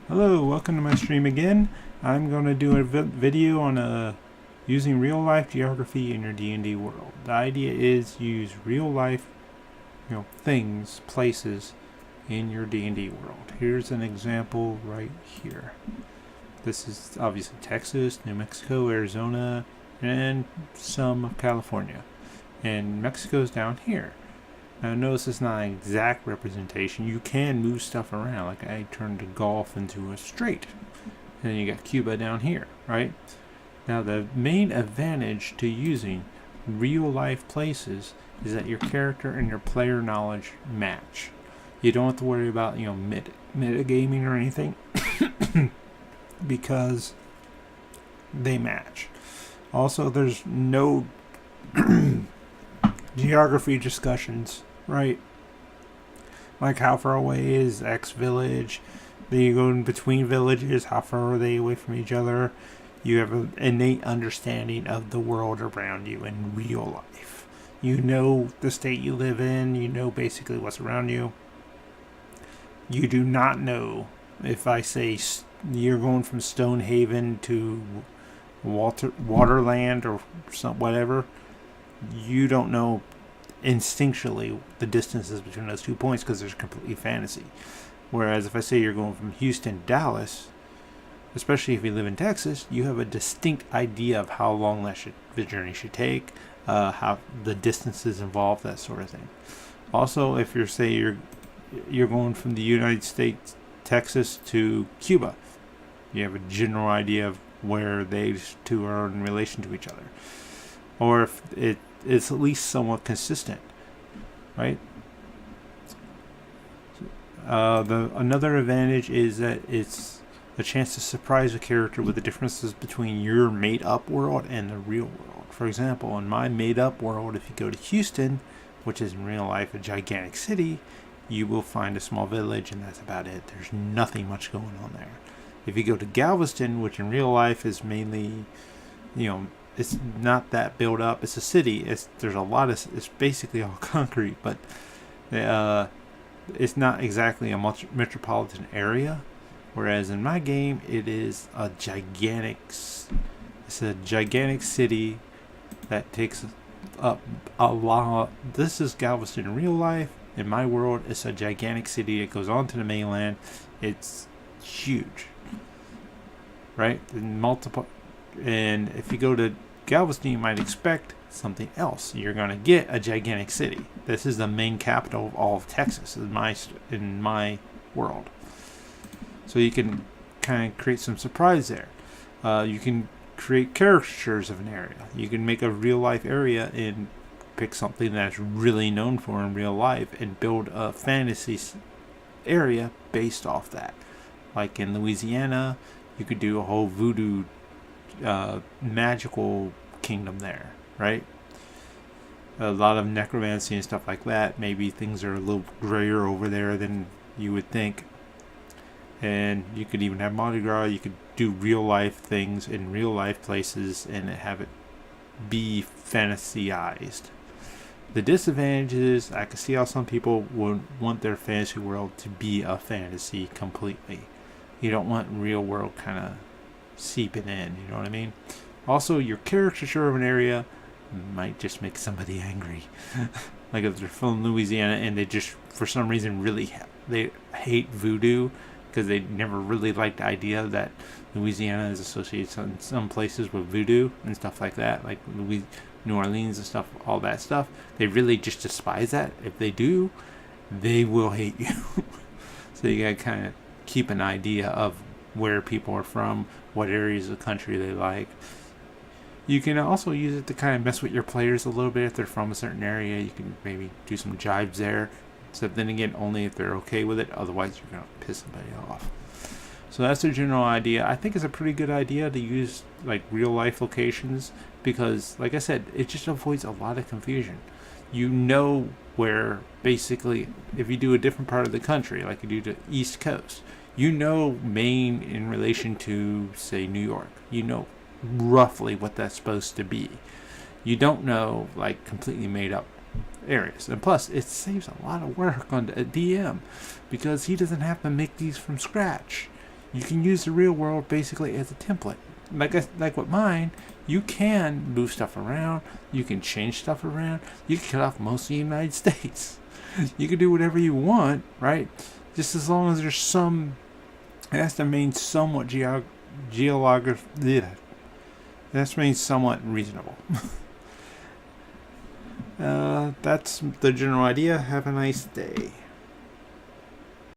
Hello, welcome to my stream again. I'm going to do a video on using real life geography in your D&D world. The idea is use real life, things, places in your D&D world. Here's an example right here. This is obviously Texas, New Mexico, Arizona, and some of California. And Mexico's down here. Now notice it's not an exact representation. You can move stuff around. Like I turned the Gulf into a strait. And then you got Cuba down here, right? Now the main advantage to using real life places is that your character and your player knowledge match. You don't have to worry about, metagaming or anything because they match. Also, there's no geography discussions, right? Like how far away is X village? Then you go in between villages, how far are they away from each other? You have an innate understanding of the world around you in real life. You know the state you live in, you know basically what's around you. You do not know if I say you're going from Stonehaven to Waterland or whatever. You don't know instinctually the distances between those 2 points because there's completely fantasy. Whereas if I say you're going from Houston to Dallas, especially if you live in Texas, you have a distinct idea of how long the journey should take, how the distances involved, that sort of thing. Also, if you're going from the United States, Texas to Cuba, you have a general idea of where they two are in relation to each other. Or if it's at least somewhat consistent, right? Another advantage is that it's a chance to surprise a character with the differences between your made-up world and the real world. For example, in my made-up world, if you go to Houston, which is in real life a gigantic city, you will find a small village, and that's about it. There's nothing much going on there. If you go to Galveston, which in real life is mainly, it's not that built up. It's a city. It's basically all concrete, but it's not exactly a metropolitan area. Whereas in my game, it is a gigantic city that takes up a lot. This is Galveston in real life. In my world, it's a gigantic city. It goes on to the mainland. It's huge, right? And if you go to Galveston, you might expect something else. You're going to get a gigantic city. This is the main capital of all of Texas in my world. So you can kind of create some surprise there. You can create caricatures of an area. You can make a real life area and pick something that's really known for in real life and build a fantasy area based off that. Like in Louisiana, you could do a whole voodoo magical kingdom there, right? A lot of necromancy and stuff like that. Maybe things are a little grayer over there than you would think. And you could even have Mardi Gras. You could do real life things in real life places and have it be fantasyized. The disadvantage is I can see how some people would want their fantasy world to be a fantasy completely. You don't want real world kind of seeping in, you know what I mean? Also, your caricature of an area might just make somebody angry. Like if they're from Louisiana and they just, for some reason, they hate voodoo because they never really liked the idea that Louisiana is associated in some places with voodoo and stuff like that, like New Orleans and stuff, all that stuff. They really just despise that. If they do, they will hate you. So you gotta kind of keep an idea of where people are from, what areas of the country they like. You can also use it to kind of mess with your players a little bit. If they're from a certain area, you can maybe do some jibes there. So then again, only if they're okay with it. Otherwise, you're going to piss somebody off. So that's the general idea. I think it's a pretty good idea to use like real life locations because, like I said, it just avoids a lot of confusion. You know where basically, if you do a different part of the country, like you do the East Coast, you know Maine in relation to, say, New York. You know roughly what that's supposed to be. You don't know like completely made up areas. And plus, it saves a lot of work on a DM because he doesn't have to make these from scratch. you can use the real world basically as a template. Like with mine, you can move stuff around, you can change stuff around, you can cut off most of the United States. You can do whatever you want, right? Just as long as there's some, it has to remain somewhat it has to remain somewhat reasonable. That's the general idea. Have a nice day.